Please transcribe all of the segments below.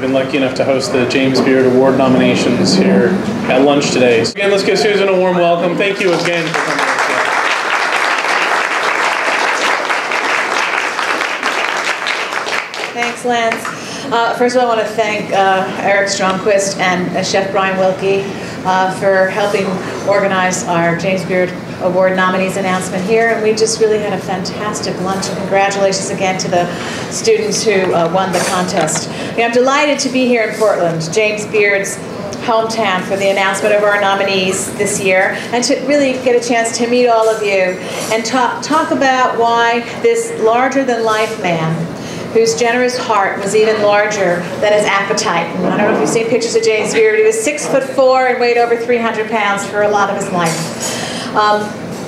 been lucky enough to host the James Beard Award nominations here at lunch today. So again, let's give Susan a warm welcome. Thank you again for coming. Thanks, Lance. First of all, I want to thank Eric Stromquist and Chef Brian Wilkie for helping organize our James Beard Award nominees announcement here. And we just really had a fantastic lunch. And congratulations again to the students who won the contest. I'm delighted to be here in Portland, James Beard's hometown, for the announcement of our nominees this year, and to really get a chance to meet all of you and talk about why this larger-than-life man, whose generous heart was even larger than his appetite. And I don't know if you've seen pictures of James Beard. He was 6'4" and weighed over 300 pounds for a lot of his life.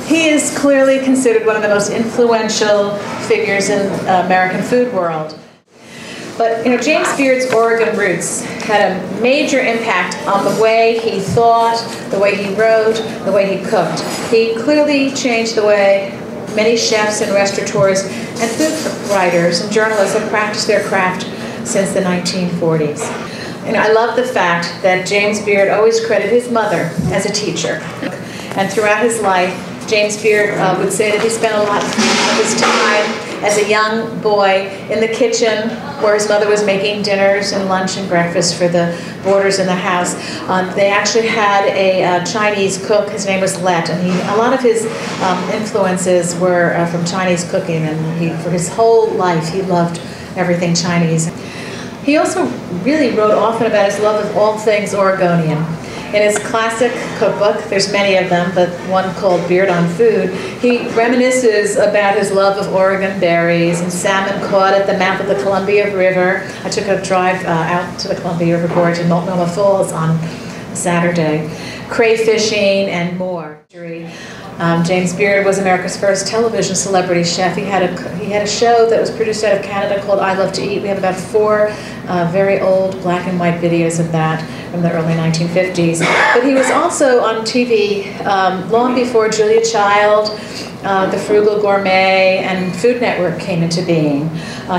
He is clearly considered one of the most influential figures in the American food world. But James Beard's Oregon roots had a major impact on the way he thought, the way he wrote, the way he cooked. He clearly changed the way many chefs and restaurateurs and food writers and journalists have practiced their craft since the 1940s. I love the fact that James Beard always credited his mother as a teacher. And throughout his life, James Beard would say that he spent a lot of his time as a young boy in the kitchen where his mother was making dinners and lunch and breakfast for the boarders in the house. They actually had a Chinese cook. His name was Let, and a lot of his influences were from Chinese cooking, and for his whole life he loved everything Chinese. He also really wrote often about his love of all things Oregonian. In his classic cookbook, there's many of them, but one called Beard on Food, he reminisces about his love of Oregon berries and salmon caught at the mouth of the Columbia River. I took a drive out to the Columbia River Gorge in Multnomah Falls on Saturday. Crayfishing and more. James Beard was America's first television celebrity chef. He had a show that was produced out of Canada called I Love to Eat. We have about 4 very old black and white videos of that from the early 1950s. But he was also on TV long before Julia Child, The Frugal Gourmet, and Food Network came into being.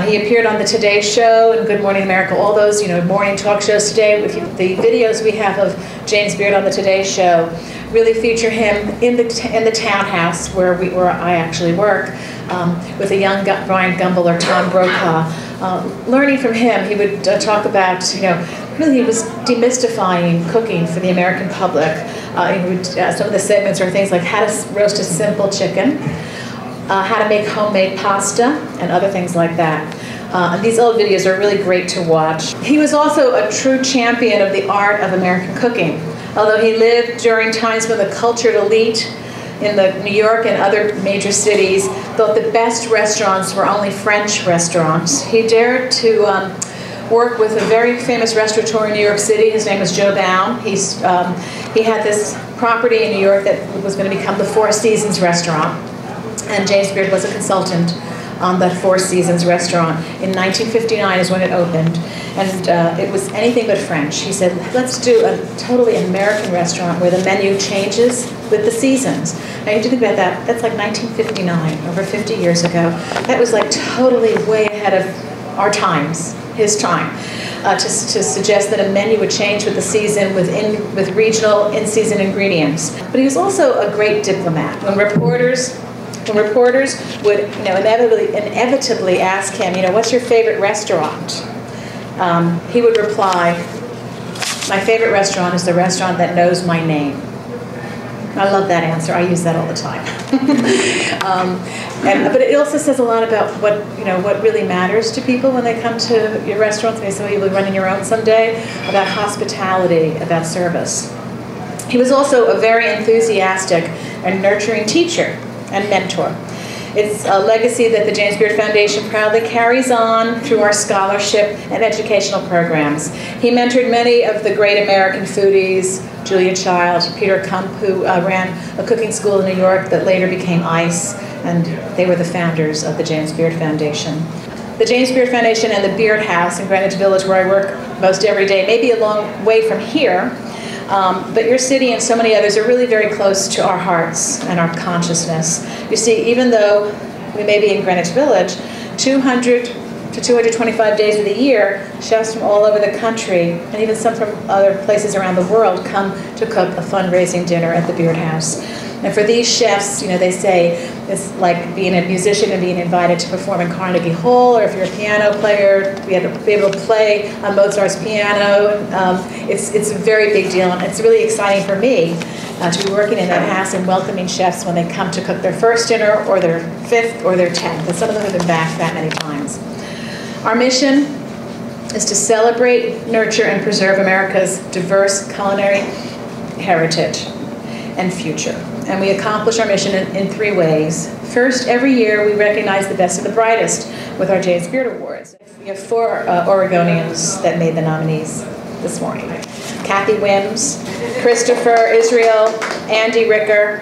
He appeared on the Today Show and Good Morning America, all those morning talk shows today. The videos we have of James Beard on the Today Show really feature him in the townhouse where I actually work with a young Brian Gumbel or Tom Brokaw. Learning from him, he would talk about, really he was demystifying cooking for the American public. Some of the segments are things like how to roast a simple chicken, how to make homemade pasta, and other things like that. And these old videos are really great to watch. He was also a true champion of the art of American cooking. Although he lived during times when the cultured elite in New York and other major cities thought the best restaurants were only French restaurants, he dared to work with a very famous restaurateur in New York City. His name was Joe Baum. He had this property in New York that was going to become the Four Seasons restaurant, and James Beard was a consultant on that Four Seasons restaurant. In 1959 is when it opened, and it was anything but French. He said, let's do a totally American restaurant where the menu changes with the seasons. Now you have to think about that, that's like 1959, over 50 years ago. That was like totally way ahead of our times, his time, to suggest that a menu would change with the season with regional in-season ingredients. But he was also a great diplomat. When reporters would inevitably ask him, what's your favorite restaurant? He would reply, my favorite restaurant is the restaurant that knows my name. I love that answer. I use that all the time. But it also says a lot about what really matters to people when they come to your restaurants. Maybe some of you will be running your own someday, about hospitality, about service. He was also a very enthusiastic and nurturing teacher and mentor. It's a legacy that the James Beard Foundation proudly carries on through our scholarship and educational programs. He mentored many of the great American foodies, Julia Child, Peter Kump, who ran a cooking school in New York that later became ICE, and they were the founders of the James Beard Foundation. The James Beard Foundation and the Beard House in Greenwich Village, where I work most every day, may be a long way from here, but your city and so many others are really very close to our hearts and our consciousness. You see, even though we may be in Greenwich Village, 200 to 225 days of the year, chefs from all over the country, and even some from other places around the world, come to cook a fundraising dinner at the Beard House. And for these chefs, you know, they say it's like being a musician and being invited to perform in Carnegie Hall, or if you're a piano player, we had to be able to play on Mozart's piano. It's a very big deal, and it's really exciting for me to be working in that house and welcoming chefs when they come to cook their first dinner, or their 5th, or their 10th, and some of them have been back that many times. Our mission is to celebrate, nurture, and preserve America's diverse culinary heritage and future. And we accomplish our mission in 3 ways. First, every year we recognize the best and the brightest with our James Beard Awards. We have 4 Oregonians that made the nominees this morning. Kathy Wims, Christopher Israel, Andy Ricker,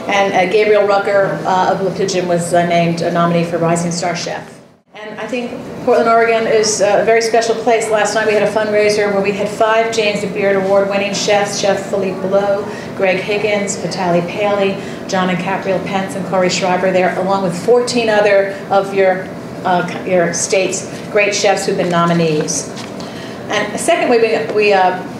and Gabriel Rucker of Le Pigeon was named a nominee for Rising Star Chef. And I think Portland, Oregon is a very special place. Last night we had a fundraiser where we had 5 James Beard Award-winning chefs, Chef Philippe Below, Greg Higgins, Vitaly Paley, John and Capriel Pence, and Corey Schreiber there, along with 14 other of your state's great chefs who've been nominees. And the second way we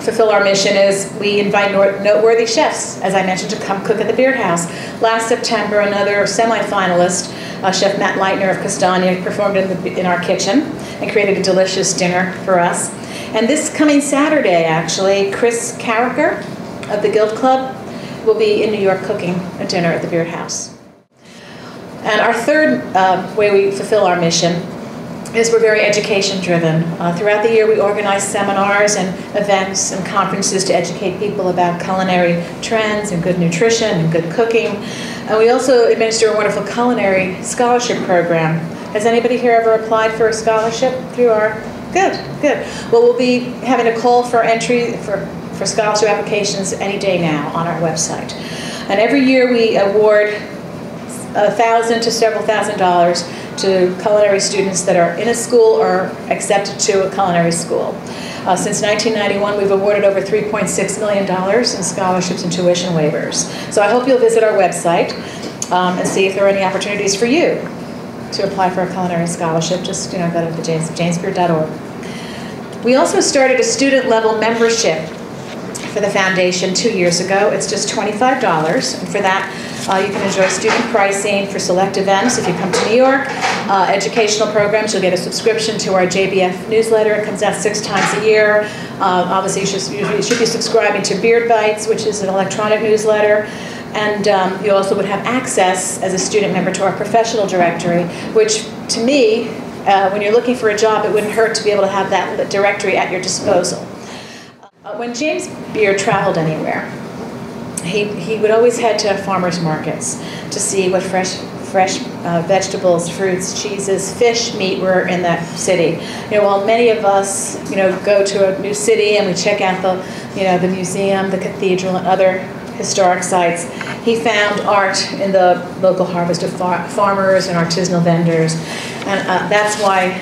fulfill our mission is we invite noteworthy chefs, as I mentioned, to come cook at the Beard House. Last September, another semi-finalist, Chef Matt Leitner of Castagna, performed in our kitchen and created a delicious dinner for us. And this coming Saturday, actually, Chris Carricker of the Guild Club will be in New York cooking a dinner at the Beard House. And our third way we fulfill our mission is we're very education-driven. Throughout the year, we organize seminars and events and conferences to educate people about culinary trends and good nutrition and good cooking. And we also administer a wonderful culinary scholarship program. Has anybody here ever applied for a scholarship through our? Good, good. Well, we'll be having a call for entry for scholarship applications any day now on our website. And every year we award $1,000 to several $1,000s to culinary students that are in a school or accepted to a culinary school. Since 1991, we've awarded over $3.6 million in scholarships and tuition waivers. So I hope you'll visit our website and see if there are any opportunities for you to apply for a culinary scholarship. Just go to the jamesbeard.org. We also started a student-level membership for the foundation 2 years ago. It's just $25, and for that you can enjoy student pricing for select events if you come to New York, educational programs. You'll get a subscription to our JBF newsletter. It comes out 6 times a year. Obviously you should be subscribing to Beard Bites, which is an electronic newsletter. And you also would have access as a student member to our professional directory, which to me, when you're looking for a job, it wouldn't hurt to be able to have that directory at your disposal. When James Beard traveled anywhere, he would always head to farmers markets to see what fresh vegetables, fruits, cheeses, fish, meat were in that city. While many of us, go to a new city and we check out the museum, the cathedral, and other historic sites, he found art in the local harvest of farmers and artisanal vendors, and that's why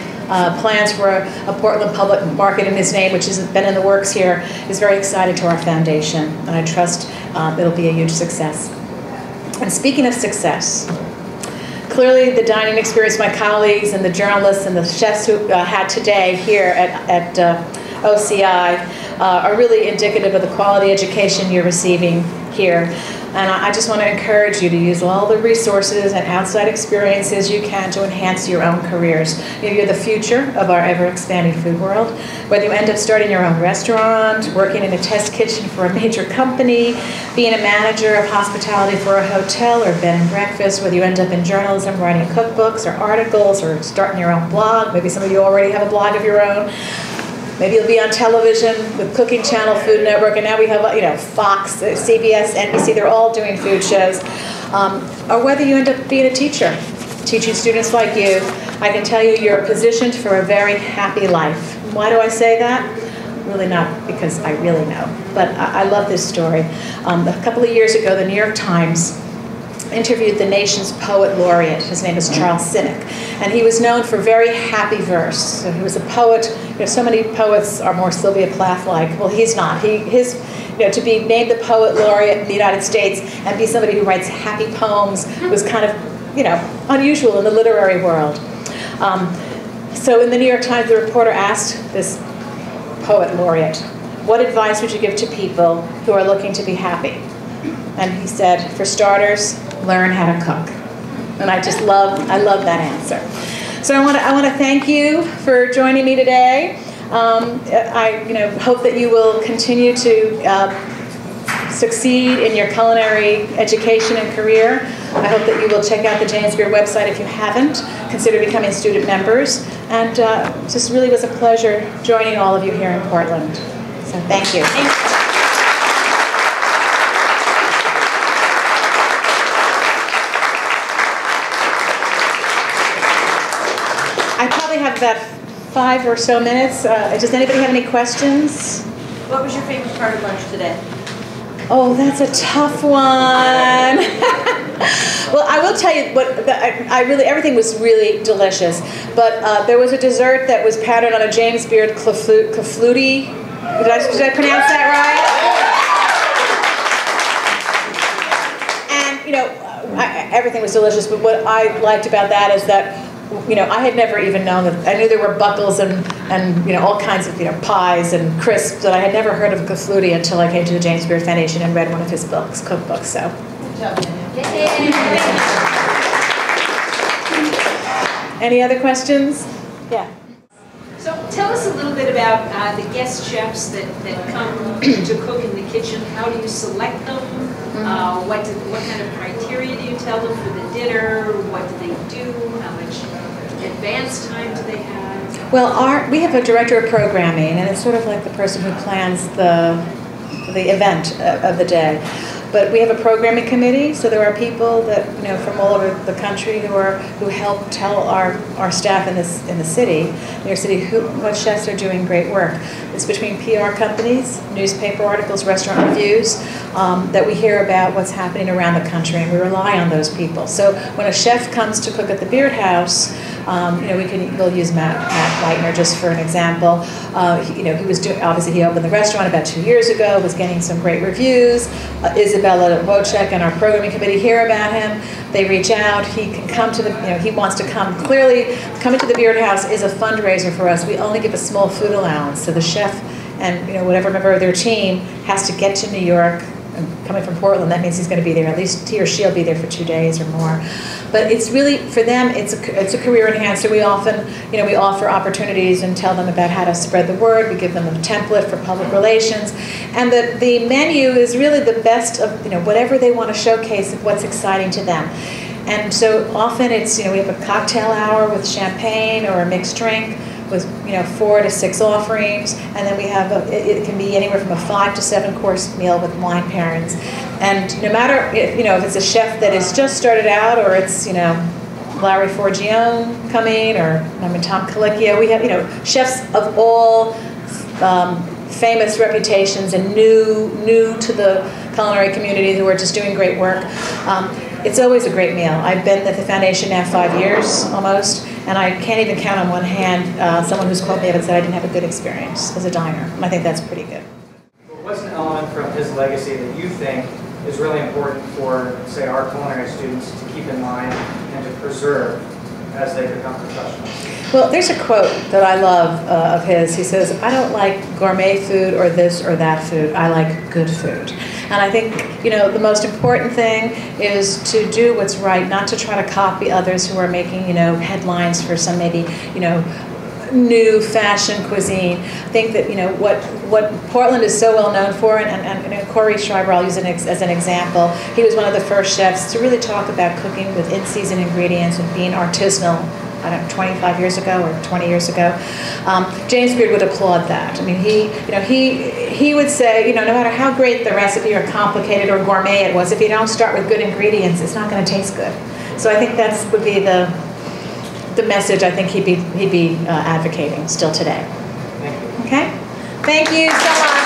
plans for a Portland public market in his name, which has been in the works here, is very exciting to our foundation, and I trust it'll be a huge success. And speaking of success, clearly the dining experience my colleagues and the journalists and the chefs who had today here at OCI are really indicative of the quality education you're receiving here. And I just want to encourage you to use all the resources and outside experiences you can to enhance your own careers. You're the future of our ever-expanding food world. Whether you end up starting your own restaurant, working in a test kitchen for a major company, being a manager of hospitality for a hotel or bed and breakfast, whether you end up in journalism, writing cookbooks or articles, or starting your own blog. Maybe some of you already have a blog of your own. Maybe you'll be on television with Cooking Channel, Food Network, and now we have Fox, CBS, NBC. They're all doing food shows. Or whether you end up being a teacher, teaching students like you, I can tell you you're positioned for a very happy life. Why do I say that? Really not because I really know, but I love this story. A couple of years ago, the New York Times interviewed the nation's poet laureate. His name is Charles Cynic, and he was known for very happy verse. So he was a poet. So many poets are more Sylvia Plath-like. Well, he's not. To be named the poet laureate in the United States and be somebody who writes happy poems was kind of, unusual in the literary world. So in the New York Times, the reporter asked this poet laureate, what advice would you give to people who are looking to be happy? And he said, for starters, learn how to cook. And I love that answer. So I want to thank you for joining me today. I hope that you will continue to succeed in your culinary education and career. I hope that you will check out the James Beard website if you haven't. Consider becoming student members. And just really was a pleasure joining all of you here in Portland. So thank you. I probably have about 5 or so minutes. Does anybody have any questions? What was your favorite part of lunch today? Oh, that's a tough one. Well, I will tell you what. Everything was really delicious. But there was a dessert that was patterned on a James Beard clafouti. Did I pronounce that right? And everything was delicious. But what I liked about that is that I had never even known that. I knew there were buckles and all kinds of pies and crisps, but I had never heard of clafouti until I came to the James Beard Foundation and read one of his books, cookbooks. So. Any other questions? Yeah. So tell us a little bit about the guest chefs that come to cook in the kitchen. How do you select them? What kind of criteria do you tell them for the dinner? What do they do? How much advance time do they have? Well, we have a director of programming, and it's sort of like the person who plans the event of the day. But we have a programming committee, so there are people that from all over the country who help tell our staff in the city, New York City, what chefs are doing great work. It's between PR companies, newspaper articles, restaurant reviews, that we hear about what's happening around the country, and we rely on those people. So when a chef comes to cook at the Beard House, we'll use Matt Leitner just for an example. Obviously he opened the restaurant about 2 years ago, was getting some great reviews. Isabella Wojcik and our programming committee hear about him. They reach out. He can come to he wants to come. Clearly, coming to the Beard House is a fundraiser for us. We only give a small food allowance, so the chef and whatever member of their team has to get to New York. And coming from Portland, that means he's going to be there. At least he or she'll be there for 2 days or more. But it's really, for them, it's a career enhancer. We often, we offer opportunities and tell them about how to spread the word. We give them a template for public relations. And the menu is really the best of, whatever they want to showcase of what's exciting to them. And so often it's, we have a cocktail hour with champagne or a mixed drink with 4 to 6 offerings, and then we have it can be anywhere from a 5 to 7 course meal with wine pairings. And no matter if it's a chef that has just started out, or it's Larry Forgione coming, or Tom Colicchio, we have chefs of all famous reputations and new to the culinary community who are just doing great work. It's always a great meal. I've been at the foundation now 5 years almost, and I can't even count on one hand someone who's called me up and said I didn't have a good experience as a diner. And I think that's pretty good. What's an element from his legacy that you think is really important for, say, our culinary students to keep in mind and to preserve as they become professionals? Well, there's a quote that I love of his. He says, I don't like gourmet food or this or that food. I like good food. And I think, the most important thing is to do what's right, not to try to copy others who are making, headlines for some maybe, new fashion cuisine. I think that, what Portland is so well known for, and Corey Schreiber, I'll use it as an example, he was one of the first chefs to really talk about cooking with in-season ingredients and being artisanal, 25 years ago or 20 years ago. James Beard would applaud that. I mean, he would say, no matter how great the recipe or complicated or gourmet it was, if you don't start with good ingredients, it's not going to taste good. So I think that would be the message I think he'd be advocating still today. Thank you. Okay? Thank you so much.